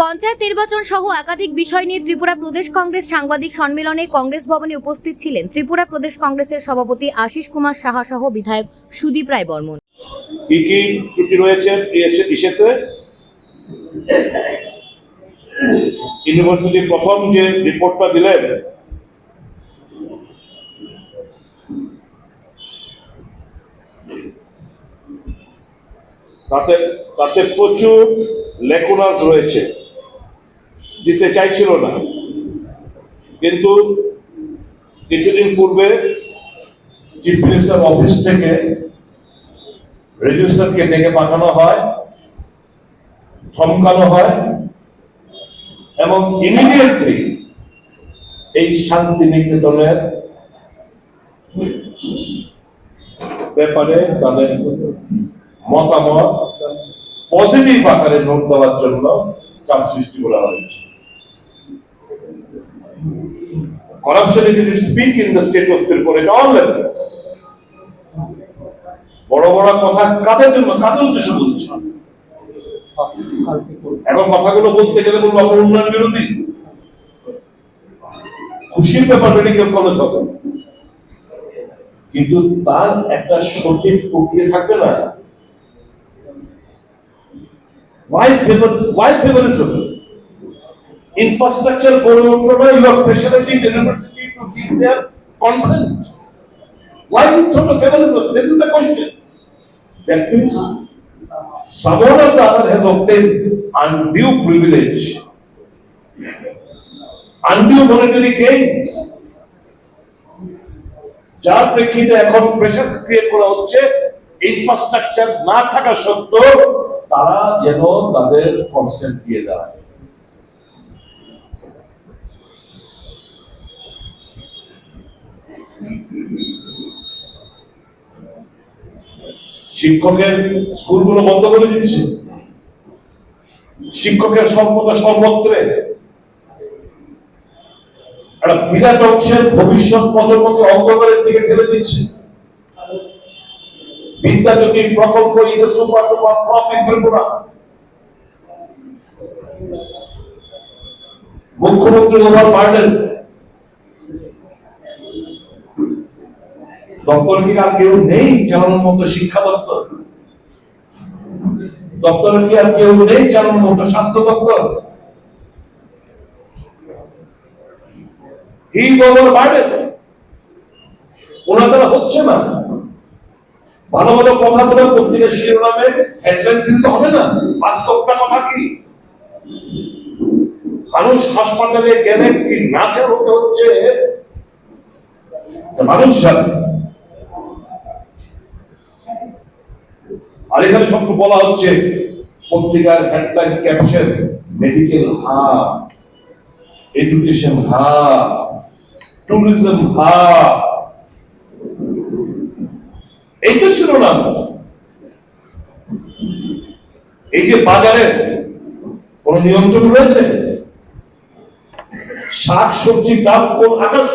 পঞ্চায়েত নির্বাচন সহ একাধিক বিষয় নিয়ে ত্রিপুরা প্রদেশ কংগ্রেস সাংবাদিক সম্মেলনে কংগ্রেস ভবনে উপস্থিত ছিলেন ত্রিপুরা প্রদেশ কংগ্রেসের সভাপতি আশিস কুমার সাহা সহ বিধায়ক সুদীপ রায় বর্মন। কি কি ত্রুটি রয়েছে ইস্যুতে ইউনিভার্সিটি প্রথম যে রিপোর্টটা দিলেন তাতে প্রচুর লেকুনাস রয়েছে, দিতে চাইছিল না, কিন্তু কিছুদিন পূর্বে চিফ মিনিস্টার অফিস থেকে রেজিস্ট্রারকে ডেকে পাঠানো হয়, ধমকানো হয় এবং ইমিডিয়েটলি এই শান্তিনিকেতনের ব্যাপারে তাদের মতামত পজিটিভ আকারে নোট দেওয়ার জন্য চাপ সৃষ্টি করা হয়েছে। Corruption is at its peak in the state of Tripura at all levels. বড় বড় কথা কাদের জন্য, কাদের উদ্দেশ্য বলছি? এখন কথাগুলো বলতে গেলে বলবো আমরা উন্নয়ন বিরোধী। খুশির ব্যাপার মেডিকেল কলেজ হবে, কিন্তু তার একটা সঠিক প্রক্রিয়া থাকবে না। Why favorism? Infrastructure গড়ে উঠলো না, you are pressurizing the university to give their consent. Why this sort of favorism? This is the question. That means someone or the other has obtained undue privilege, undue monetary gains. যার প্রেক্ষিতে এখন pressure create করা হচ্ছে infrastructure না থাকা সত্ত্বেও তারা যেন তাদের কনসেন্ট দিয়ে দেয়। শিক্ষকের স্কুলগুলো বন্ধ করে দিচ্ছে, শিক্ষকের সম্পদ সর্বত্রে একটা বিরাট অংশের ভবিষ্যৎ প্রজন্মকে অন্ধকারের দিকে ঠেলে দিচ্ছে। বিদ্যাজ্যোতি প্রকল্প is a super duper flop in Tripura. মুখ্যমন্ত্রী ওভার বার্ডেন। দপ্তরে কি আর কেউ নেই চালানোর মতো শিক্ষা দপ্তর? দপ্তরে কি আর কেউ নেই চালানোর মতো স্বাস্থ্য দপ্তর? ওনার দ্বারা হচ্ছে না। ভালো ভালো কথাগুলো পত্রিকার শিরোনামে হেডলাইন দিতে হবে না, বাস্তবটা কথা কি? মানুষ হাসপাতালে গেলে কি নাচের হতে হচ্ছে মানুষ জানে। আর এখানে সব বলা হচ্ছে পত্রিকার headline caption, medical hub, education hub, tourism hub, এইটা শিরোনাম। এই যে বাজারে কোন নিয়ন্ত্রণ রয়েছে? শাক সবজির দাম কোন আকাশ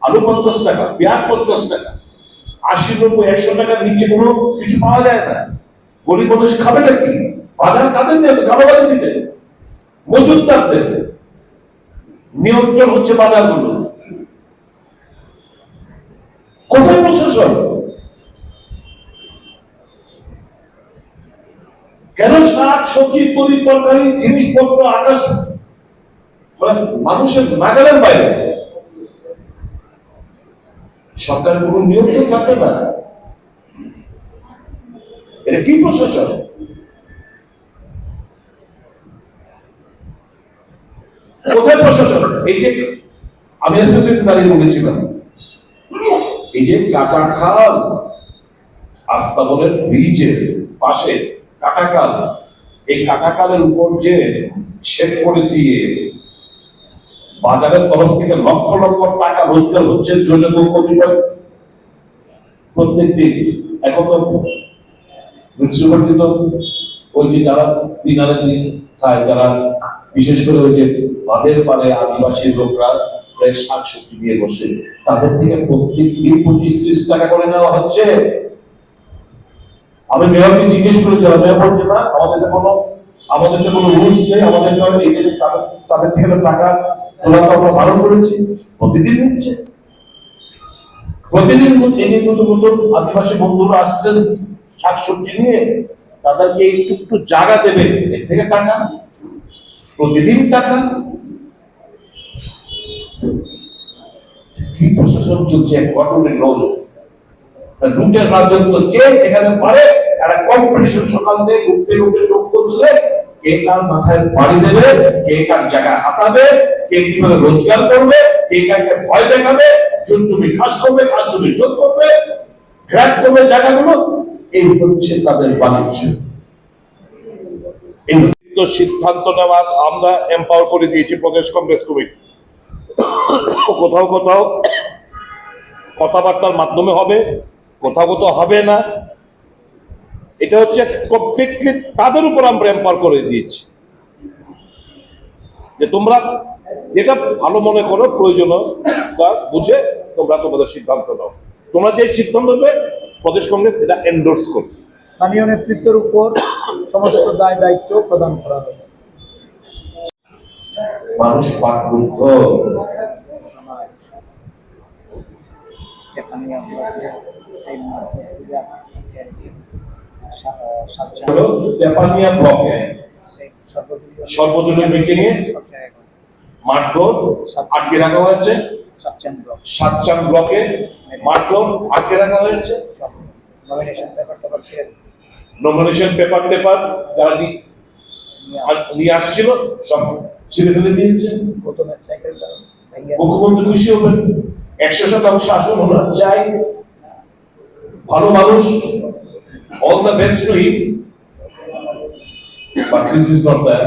আলু 50 টাকা, পেঁয়াজ 50 টাকা, 80, 90, 100 টাকার নিচে কোনো কিছু পাওয়া যায় না। গরিব মানুষ খাবে নাকি? বাজার কাদের নেবে? কারোবারি দিতে, মজুতদারদের নিয়ন্ত্রণ হচ্ছে বাজারগুলো। কোথায় প্রশাসন? কেন শাক সবজি তরকারি জিনিসপত্র আকাশ মানে মানুষের নাগালের বাইরে? সরকারের কোন নিয়ন্ত্রণ থাকবে না। এটা কি প্রশাসন? কোথায় প্রশাসন? এই যে আমি অ্যাসেম্বলিতে দাঁড়িয়ে বলেছিলাম, এই যে কাটাখাল আস্তাবলের ব্রিজের পাশে কাটাখাল, এই কাটাখালের উপর যে শেড করে দিয়ে বাজারের তরফ থেকে লক্ষ লক্ষ টাকা রোজগার হচ্ছে জনগণ কতিপয় প্রত্যেক দিন। এখন তো মিউনিসিপালিটি তো ওই যে যারা দিনারের দিন খায়, যারা বিশেষ করে ওই যে বাঁধের পারে আদিবাসী লোকরা ফ্রেশ শাকসবজি নিয়ে বসে, তাদের থেকে প্রত্যেক দিন 25-30 টাকা করে নেওয়া হচ্ছে। আমি মেয়রকে জিজ্ঞেস করেছিলাম, মেয়র বলছে না আমাদের কোনো আমাদের তো কোনো রুলস নেই, আমাদের তো এই যে তাদের থেকে টাকা তোলা তো আমরা বারণ করেছি, প্রতিদিন নিচ্ছে। প্রতিদিন এই যে নতুন নতুন আদিবাসী বন্ধুরা আসছেন শাকসবজি নিয়ে, তাদেরকে একটু জায়গা দেবে, এর থেকে টাকা, প্রতিদিন টাকা। কি প্রশাসন চলছে, লুটের রাজত্ব, যে এখানে পারে একটা কম্পিটিশন, সকাল থেকে লুটে যোগ করছে, কে কার মাথায় বাড়ি দেবে, কে কার জায়গা হাতাবে, কে কিভাবে রোজগার করবে, কে কাকে ভয় দেখাবে, তুমি খাস করবে, খাস তুমি যোগ করবে, গ্র্যাব করবে জায়গাগুলো। এই হচ্ছে তাদের বাণিজ্য। এই সিদ্ধান্ত নেওয়ার আমরা এম্পাওয়ার করে দিয়েছি প্রদেশ কংগ্রেস কমিটি। কোথাও কোথাও কথাবার্তার মাধ্যমে হবে, কোথাও কোথাও হবে না। এটা হচ্ছে কমপ্লিটলি তাদের উপর আমরা এম্পাওয়ার করে দিয়েছি যে তোমরা যেটা ভালো মনে করো, প্রয়োজনীয়তা বুঝে তোমরা তোমাদের সিদ্ধান্ত নাও। তোমরা যে সিদ্ধান্ত নেবে প্রদেশ কংগ্রেস এটা এন্ডোর্স করবে। স্থানীয় নেতৃত্বের উপর সমস্ত দায় দায়িত্ব প্রদান করা হবে। মানুষ পাঠবুদ্ধ, তেপানিয়া ব্লকে সর্বদলীয় মিটিং এ মাঠঘর আটকে রাখা হয়েছে। সাতচান ব্লকে মাঠঘর আটকে রাখা হয়েছে। নমিনেশন পেপার যারা নিয়ে আসছিল সব ছেড়ে ফেলে দিয়েছে। মুখ্যমন্ত্রী খুশি হবেন, 100% আসন ওনার চাই। ভালো মানুষ, all the best to him, but this is not the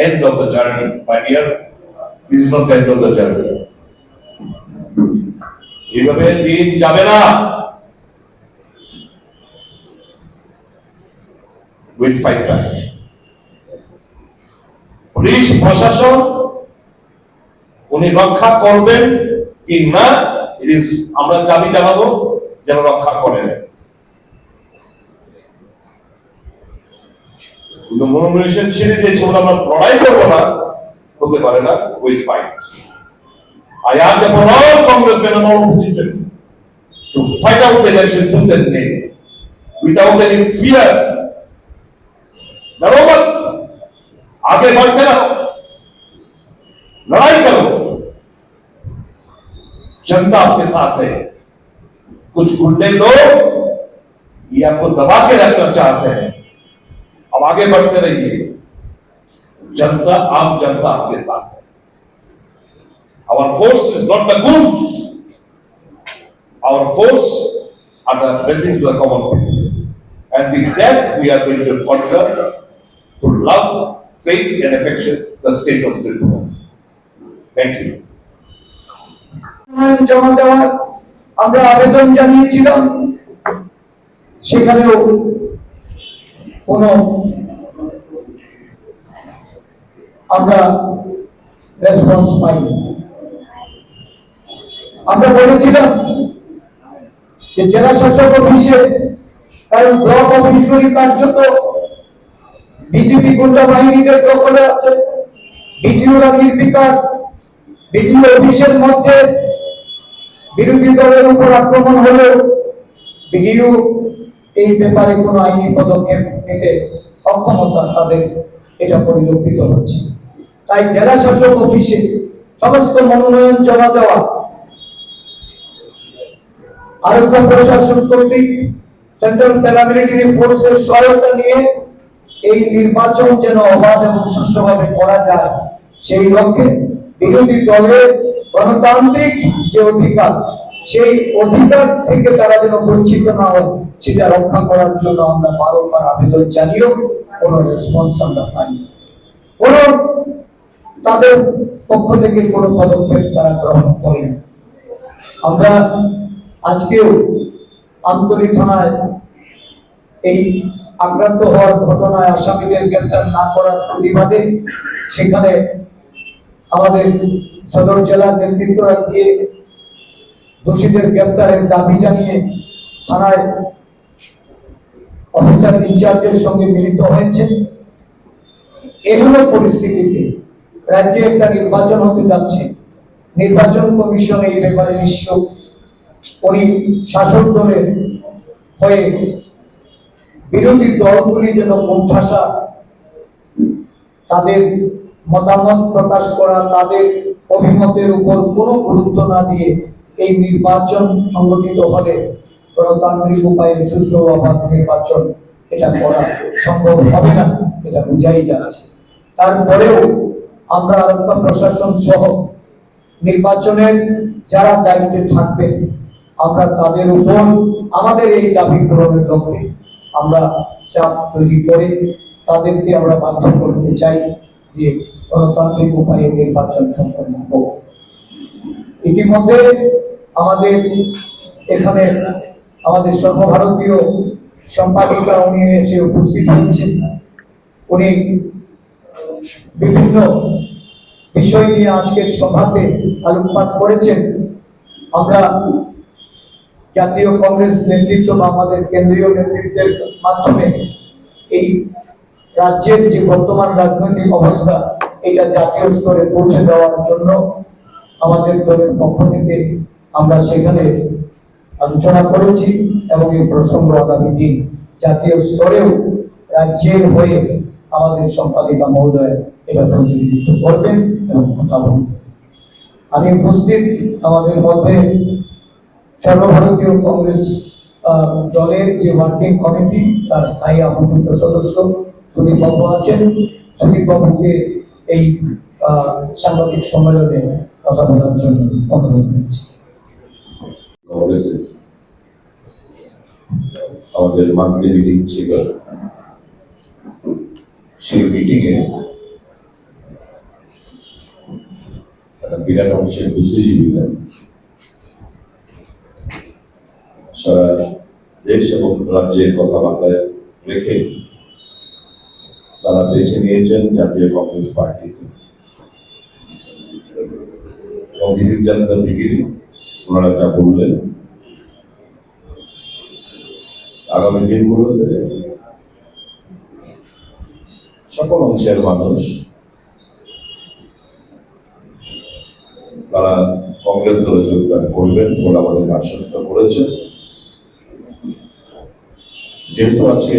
end of the journey, my dear. This is not the end of the journey. এইভাবে দিন যাবে না। We'll fight back. পুলিশ প্রশাসন উনি রক্ষা করবেন কি না, আমরা দাবি জানাবো যেন রক্ষা করেন। নমিনেশন ছেড়ে দিয়েছে বলে আমরা লড়াই করবো না, হতে পারে না। Will fight. I urge upon all congressmen and all opposition to fight out the election tooth and nail without any fear. लड़ो मत, आगे बढ़ते रहो, लड़ाई करो, जनता आपके साथ है। कुछ गुंडे लोग ये आपको दबा के रखना चाहते हैं, अब आगे बढ़ते रहिए। जनता, आम जनता आपके साथ है। Our force is not the goons. Our force are the blessings of the common people, and with that we are going to conquer to love, faith, and affection the state of Tripura. Thank you. জমা দেওয়ার আমরা আবেদন জানিয়েছিলাম, সেখানেও কোনো আমরা response পাইনি। আমরা বলেছিলাম যে জেলা শাসক অফিসে, কারণ ব্লক অফিসগুলি কার্যত বিজেপি গুন্ডা বাহিনীদের দখলে আছে, বিডিওরা নির্বিকার। বিডিও অফিসের মধ্যে বিরোধী দলের উপর আক্রমণ হলেও বিডিও এই ব্যাপারে কোনো আইনি পদক্ষেপ নিতে অক্ষমতা তাদের, এটা পরিলক্ষিত হচ্ছে। তাই জেলা শাসক অফিসে সমস্ত মনোনয়ন জমা দেওয়া, আরক্ষা প্রশাসন কর্তৃক সেন্ট্রাল প্যারামিলিটারি ফোর্সের সহায়তা নিয়ে এই নির্বাচন যেন অবাধ এবং সুষ্ঠুভাবে করা যায়, সেই লক্ষ্যে বিরোধী দলের গণতান্ত্রিক যে অধিকার, সেই অধিকার থেকে তারা যেন বঞ্চিত না হয়, সেটা রক্ষা করার জন্য আমরা বারবার আবেদন জানিয়েও কোনো রেসপন্স আমরা পাইনি। কোনো তাদের পক্ষ থেকে কোনো পদক্ষেপ তারা গ্রহণ করেনি। আমরা আজকেও আমতলী থানায় এই আক্রান্ত হওয়ার ঘটনায় আসামিদের গ্রেপ্তার না করার প্রতিবাদে সেখানে আমাদের সদর জেলার নেতৃত্বরা গিয়ে দোষীদের গ্রেপ্তারের দাবি জানিয়ে থানায় অফিসার ইনচার্জের সঙ্গে মিলিত হয়েছে। এহেন পরিস্থিতিতে রাজ্যে একটা নির্বাচন হতে যাচ্ছে, নির্বাচন কমিশন এই ব্যাপারে নিশ্চয় শাসক দলের হয়ে বিরোধী দলগুলি যেন কোণঠাসা তাদের মতামত প্রকাশ করা, তাদের অভিমতের উপর কোনো গুরুত্ব না দিয়ে এই নির্বাচন সংগঠিত হলে গণতান্ত্রিক উপায়ে সুষ্ঠু অবাধ নির্বাচন এটা করা সম্ভব হবে না, এটা বুঝাই যাচ্ছে। তারপরেও আমরা আরক্ষা প্রশাসন সহ নির্বাচনের যারা দায়িত্বে থাকবেন আমরা তাদের উপর আমাদের এই দাবি পূরণের লক্ষ্যে আমরা চাপ তৈরি করে তাদেরকে আমরা বাধ্য করতে চাই যে গণতান্ত্রিক উপায়ে নির্বাচন সম্পন্ন হোক। ইতিমধ্যে আমাদের এখানে আমাদের সর্বভারতীয় সম্পাদিকা উনি এসে উপস্থিত হয়েছেন। উনি বিভিন্ন বিষয় নিয়ে আজকের সভাতে আলোকপাত করেছেন। আমরা জাতীয় কংগ্রেস নেতৃত্ব বা আমাদের কেন্দ্রীয় নেতৃত্বের মাধ্যমে এই রাজ্যের যে বর্তমান রাজনৈতিক অবস্থা এটা জাতীয় স্তরে পৌঁছে দেওয়ার জন্য আমাদের দলের পক্ষ থেকে আমরা সেখানে আলোচনা করেছি এবং এই প্রসঙ্গ আগামী দিন জাতীয় স্তরেও রাজ্যের হয়ে আমাদের সম্পাদিকা মহোদয় এটা প্রতিনিধিত্ব করবেন এবং কথা বলবেন। আমি উপস্থিত আমাদের মধ্যে সর্বভারতীয় কংগ্রেস দলের যে ওয়ার্কিং কমিটি তার স্থায়ী আমন্ত্রিত সদস্য সুদীপ বাবু আছেন। সুদীপ বাবুকে এই সাংবাদিক সম্মেলনে কথা বলার জন্য অনুরোধ করছি। কংগ্রেসের আমাদের মান্থলি মিটিং ছিল, সেই মিটিং এ একটা বিরাট অংশের বুদ্ধিজীবীরা সারা দেশ এবং রাজ্যের কথাবার্তায় রেখে তারা বেছে নিয়েছেন জাতীয় কংগ্রেস পার্টি এবং this is just the beginning. ওনারা যা বললেন আগামী দিনগুলোতে সকল অংশের মানুষ তারা কংগ্রেস দলে যোগদান করবেন বলে আমাদের আশ্বস্ত করেছেন। যেহেতু আজকে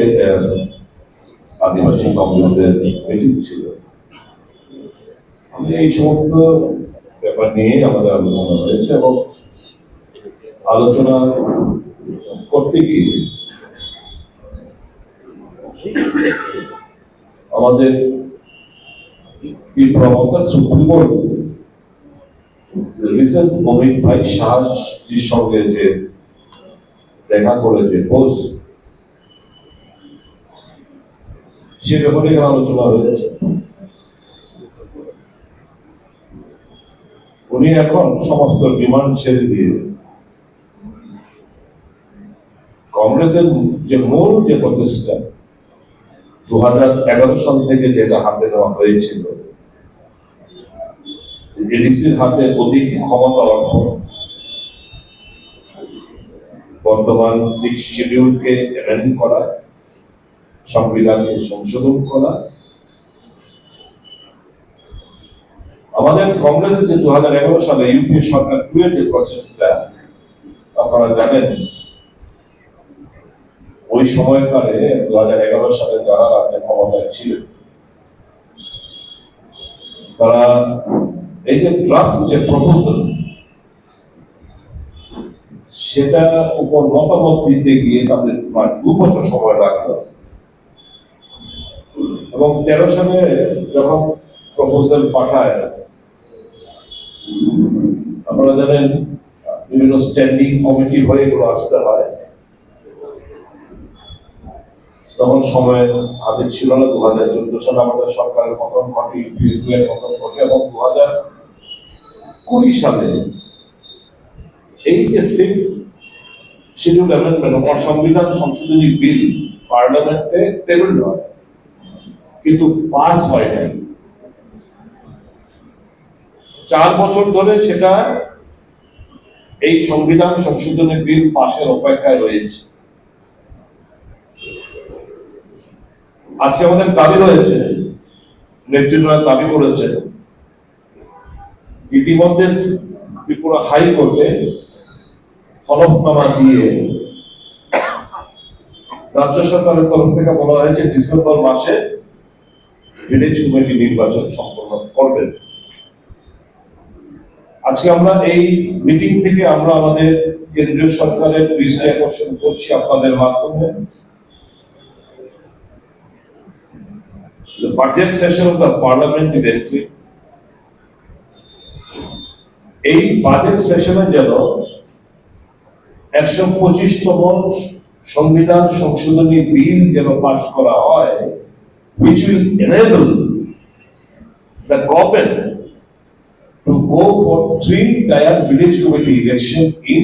আদিবাসী কংগ্রেসের মিটিং ছিল, আমি এই সমস্ত ব্যাপার নিয়ে আমাদের আলোচনা হয়েছে এবং আলোচনা করতে গিয়ে আমাদের Tripura supreme court recent Amit ভাই শাহজির সঙ্গে যে দেখা করে যে পোস্ট, সে ব্যাপারে আলোচনা হয়েছে। উনি এখন সমস্ত ডিমান্ড ছেড়ে দিয়ে কংগ্রেসের যে মূল যে প্রচেষ্টা 2011 সাল থেকে যেটা হাতে নেওয়া হয়েছিল, এডিসির হাতে অধিক ক্ষমতা অর্পণ, বর্তমান 6 শিডিউলকে অ্যামেন্ড করা, সংবিধানকে সংশোধন করা, আমাদের কংগ্রেসের যে 2011 সালে ইউপি সরকার এর যে প্রচেষ্টা আপনারা জানেন, ওই সময়কালে 2011 সালে যারা রাজ্যে ক্ষমতায় ছিলেন তারা এই যে ড্রাফট যে প্রপোজাল সেটা উপর মতামত দিতে গিয়ে তাদের প্রায় 2 বছর সময় লাগলো এবং 13 সালে যখন প্রপোজাল পাঠায়, আপনারা জানেন বিভিন্ন স্ট্যান্ডিং কমিটি হয়ে এগুলো আসতে হয়, তখন সময় হাতে ছিল না। 2014 সালে আমাদের সরকারের পতন ঘটে, ইউপিএর পতন ঘটে এবং 2020 সালে এই যে 6 শিডিউল অ্যামেন্ডমেন্ট বা সংবিধান সংশোধনী বিল পার্লামেন্টে টেবল হয়, কিন্তু পাস হয় নাই। 4 বছর ধরে সেটা এই সংবিধান সংশোধনী বিল পাশের অপেক্ষায় রয়েছে। আজকে আমাদের দাবি রয়েছে নেতৃত্বরা দাবি করেছেন ইতিমধ্যে ত্রিপুরা হাইকোর্টে হলফনামা দিয়ে রাজ্য সরকারের তরফ থেকে বলা হয়েছে ডিসেম্বর মাসে ভিলেজ কমিটি নির্বাচন সম্পন্ন করবেন। আজকে আমরা এই মিটিং থেকে আমরা আমাদের কেন্দ্রীয় সরকারের দৃষ্টি আকর্ষণ করছি আপনাদের মাধ্যমে। The budget session of the parliament is next week. এই বাজেট সেশনে যেন 125তম সংবিধান সংশোধনী বিল যেন পাস করা হয়, which will enable the government to go for 3-tier village committee election in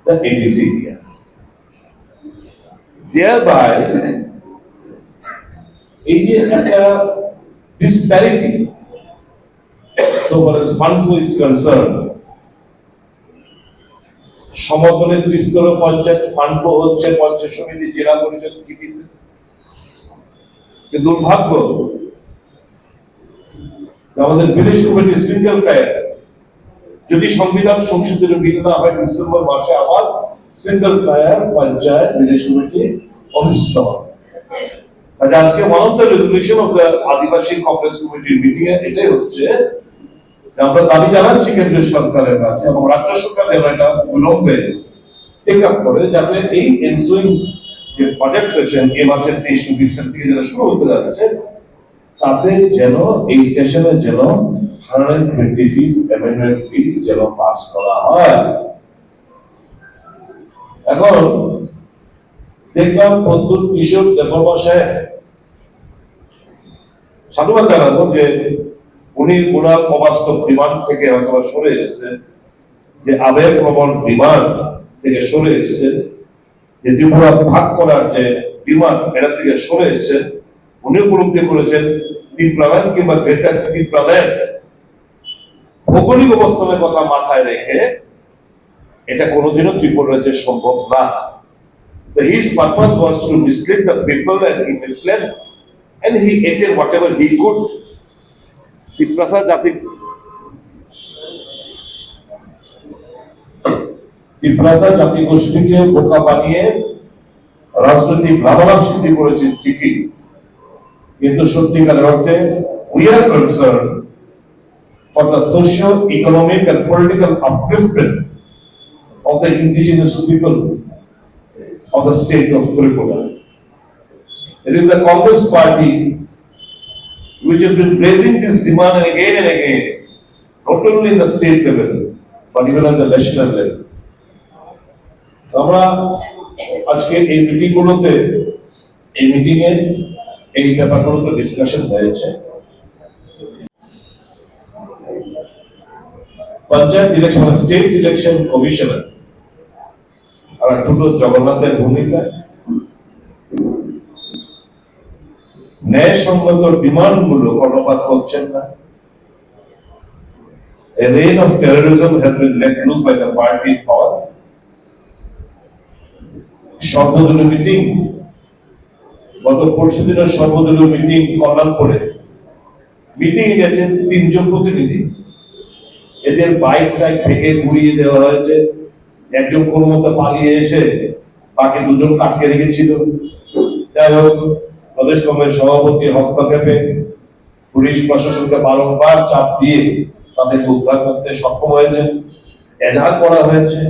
the ADC areas. Thereby, এই যে একটা disparity so far as fund flow is concerned, সমতলে ত্রিস্তর পঞ্চায়েত ফান্ড ফ্লো হচ্ছে পঞ্চায়েত সমিতি জেলা পরিষদ টিভিতে। দুর্ভাগ্য আমাদের ভিলেজ কমিটি সিঙ্গেল টায়ার যদি সংবিধান সংশোধনী বিল না হয় ডিসেম্বর মাসে আবার single tier panchayat village committee অনুষ্ঠিত হবে। আজকে one of the resolution of the Adivasi Congress কমিটির মিটিং এ এটাই হচ্ছে আমরা দাবি জানাচ্ছি কেন্দ্রীয় সরকারের কাছে এবং রাজ্য সরকার যেন এটা বিলম্বে টেক আপ করে, যাতে এই এনসুইং যে বাজেট সেশন এই মাসের 23-20 তারিখ থেকে যেটা শুরু হতে যাচ্ছে তাতে যেন এই সেশনে যেন 126 অ্যামেন্ডমেন্ট বিল যেন পাস করা হয়। এখন দেখলাম প্রদ্যুৎ কিশোর দেববর্মা সাহেব, সাধুবাদ জানাবো যে উনি ওনার অবাস্তব বিমান থেকে হয়তো সরে এসছেন, যে আবেগ প্রবণ বিমান থেকে সরে এসছেন, যে ত্রিপুরা ভাগ করার যে বিমান এটা থেকে সরে এসছেন। উনি উপলব্ধি করেছেন ত্রিপুরাল্যান্ড কিংবা গ্রেটার ত্রিপুরাল্যান্ড ভৌগোলিক অবস্থানের কথা মাথায় রেখে এটা কোনোদিনও ত্রিপুরা রাজ্যে সম্ভব না। His purpose was to mislead the people and he misled and he ate whatever he could. Tripura জাতি গোষ্ঠীকে বোকা বানিয়ে রাজনৈতিক লাভালাভ সিদ্ধি করেছেন ঠিকই, কিন্তু সত্যিকারের অর্থে we are concerned for the socio-economic and political upliftment of the indigenous people of the state of Tripura. It is the Congress party which has been raising this demand again and again, not only in the state level, but even at the national level. আমরা আজকে এই মিটিংগুলোতে এই ব্যাপারগুলোতে discussion হয়েছে। Panchayat election, state election commissioner আর টুকু জগন্নাথের ভূমিকা, ন্যায়সঙ্গত ডিমান্ডগুলো কর্ণপাত হচ্ছেন না। A reign of terrorism has been let loose by the party in power. সর্বদলীয় মিটিং, গত পরশুদিনের সর্বদলীয় মিটিং কল্যাণপুরে মিটিং এ গেছেন 3 জন প্রতিনিধি, এদের বাইক ভেঙে গুড়িয়ে দেওয়া হয়েছে। একজন কোন মতো পালিয়ে এসে বাকি 2 জন আটকে রেখেছিল। যাই হোক, প্রদেশ কংগ্রেস সভাপতি হস্তক্ষেপে পুলিশ প্রশাসনকে বারংবার চাপ দিয়ে তাদেরকে উদ্ধার করতে সক্ষম হয়েছে, এজাহার করা হয়েছে,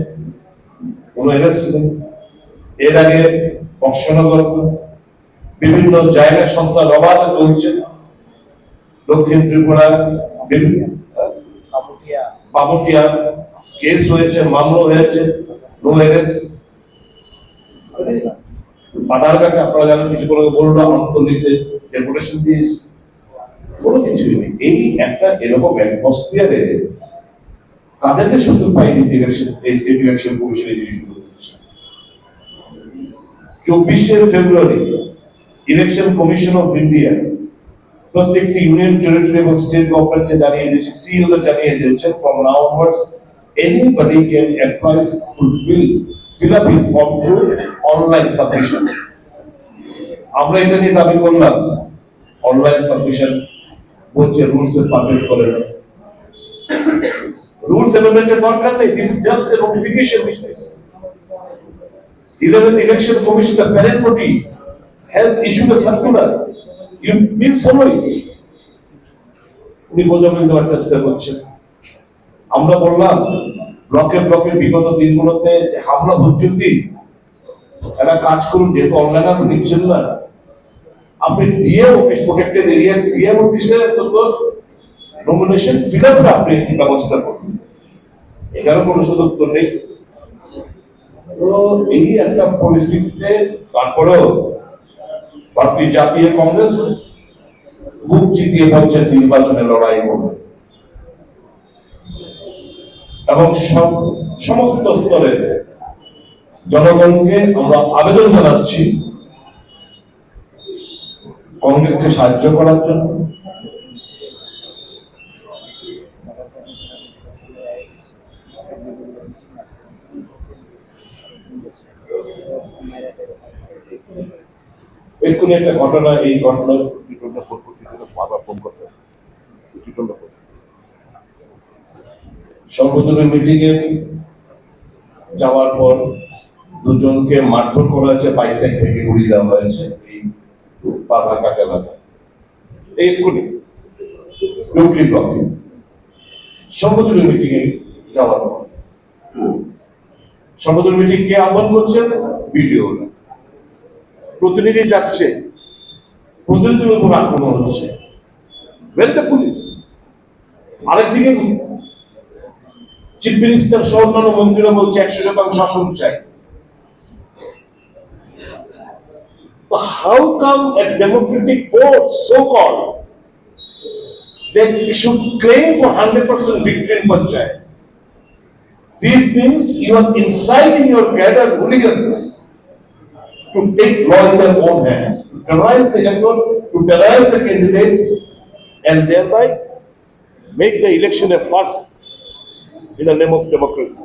কোনো অ্যারেস্ট নেই। এর আগে বক্সনগর বিভিন্ন জায়গায় সন্ত্রাস অবাধে চলছে। দক্ষিণ ত্রিপুরার বাবুটিয়া কেস হয়েছে, মামলা হয়েছে, নো অ্যারেস্ট। বাধারঘাটে আপনারা জানেন কিছু করে বললো আন্তর্জাতিক ডেপুটেশন দিস, কোনো কিছুই নেই। এই একটা এরকম অ্যাটমসফিয়ারে তাদেরকে সুযোগ পাই দিতে গেছে এই স্টেট ইলেকশন কমিশন এই জিনিসগুলো। 24 ফেব্রুয়ারি ইলেকশন কমিশন অফ ইন্ডিয়া প্রত্যেকটি ইউনিয়ন টেরিটরি এবং স্টেট গভর্নমেন্টকে জানিয়ে দিয়েছে, সিইওদের জানিয়ে দিয়েছে, from now onwards anybody can apply fill up his form through online submission. আমরা এটা নিয়ে দাবি করলাম অনলাইন সাবমিশন বলছে রুলস এর পারমিট করে না। রুলস এমএন্ডমেন্টের দরকার নেই, this is just a notification which is 11th election commission, the parent body has issued a circular, you please follow it. উনি বোঝাবেন দেওয়ার চেষ্টা করছেন। আমরা বললাম ব্লকে ব্লকে বিগত দিনগুলোতে যে হামলা হুজ্জুতি, এরা কাজ করুন, যেহেতু অনলাইনে আপনি নিচ্ছেন না, আপনি DA office, protected area DA অফিসে নমিনেশন ফিল আপটা আপনি ব্যবস্থা করুন, এখানে কোনো সুযোগ তো নেই। তো এই একটা পরিস্থিতিতে তারপরেও ভারতীয় জাতীয় কংগ্রেস বুক জিতিয়ে পৌঁছে নির্বাচনে লড়াই করবে এবং সমস্ত স্তরে জনগণকে আমরা আবেদন জানাচ্ছি কংগ্রেসকে সাহায্য করার জন্য। এক্ষুনি একটা ঘটনা, এই ঘটনা বারবার ফোন করতে সর্বজনীন মিটিং এ যাওয়ার পর দুজনকে মারধর করা হয়েছে, বাইকটাই থেকে ঘুরিয়ে দেওয়া হয়েছে এই বাধা কাটা এলাকায়। এইক্ষুনি সর্বজনীন মিটিং এ যাওয়ার পর সর্বজনীন মিটিং কে আহ্বান করছেন? ভিডিও প্রতিনিধি যাচ্ছে, প্রতিনিধির উপর আক্রমণ হচ্ছে, পুলিশ। আরেকদিকে চিফ মিনিস্টার সহ অন্যান্য মন্ত্রীরা বলছে 100% শাসন চাই। How come a democratic force, so called, that should claim for 100% victory in Panchayat? This means you are inciting your cadres, hooligans, to take law in their own hands, to terrorize the electorate, to terrorize the candidates, and thereby make the election a farce in the name of democracy.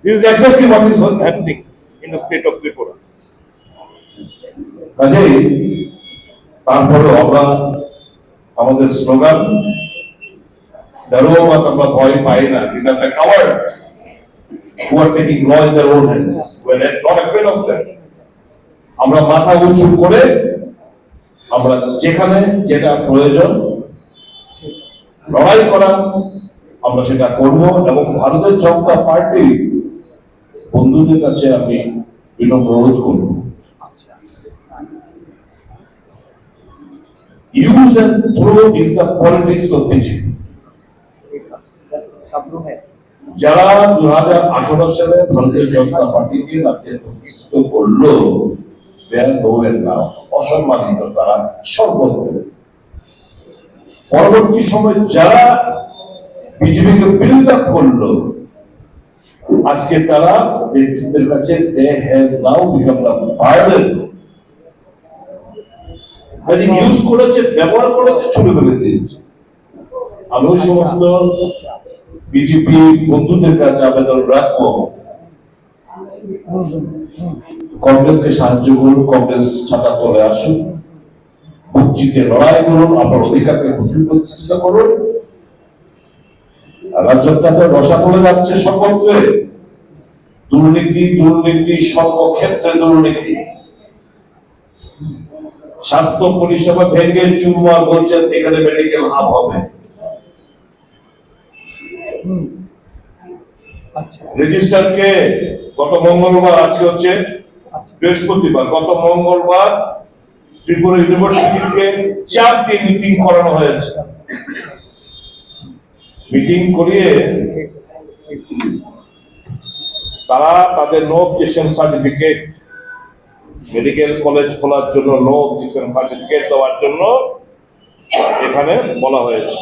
This is exactly what is happening in the state of Tripura. কাজেই তারপরে আমরা আমাদের slogan দারোয়াত আমরা ভয় পাই না, these are the cowards who are taking law in their own hands, we are not afraid of them. আমরা মাথা উঁচু করে আমরা যেখানে যেটা প্রয়োজন লড়াই করা আমরা সেটা করব এবং ভারতের জনতা পার্টি বন্ধুদের কাছে আমি বিনম্র অনুরোধ করব, use and throw is the politics of BJP. যারা 2018 সালে ভারতীয় জনতা পার্টিকে রাজ্যে প্রতিষ্ঠিত করলো, অসম্মানিত তারা সর্বত্র। পরবর্তী সময় যারা বিজেপিকে বিল্ড আপ করলো, আজকে তারা নেতৃত্বের কাছে they have now become the burden, use করেছে, ব্যবহার করেছে, ছুড়ে ফেলে দিয়েছে। আমি ওই সমস্ত বিজেপি বন্ধুদের কাছে আবেদন রাখবো, কংগ্রেসকে সাহায্য করুন, কংগ্রেস ছাতা তলে আসুন, বুক জিতে লড়াই করুন, আপনার অধিকারকে প্রতিষ্ঠিত করুন। রাজ্যটাতে রসাতলে যাচ্ছে সর্বত্রে, দুর্নীতি দুর্নীতি সর্বক্ষেত্রে দুর্নীতি। স্বাস্থ্য পরিষেবা ভেঙে চুরমার বলছেন এখানে মেডিকেল হাব হবে। রেজিস্টারকে গত মঙ্গলবার, আজকে হচ্ছে বৃহস্পতিবার, গত মঙ্গলবার ত্রিপুরা ইউনিভার্সিটিকে চাপ দিয়ে মিটিং করানো হয়েছে। মিটিং করিয়ে তারা তাদের no objection certificate, medical college খোলার জন্য নো অবজেকশন সার্টিফিকেট দেওয়ার জন্য এখানে বলা হয়েছে।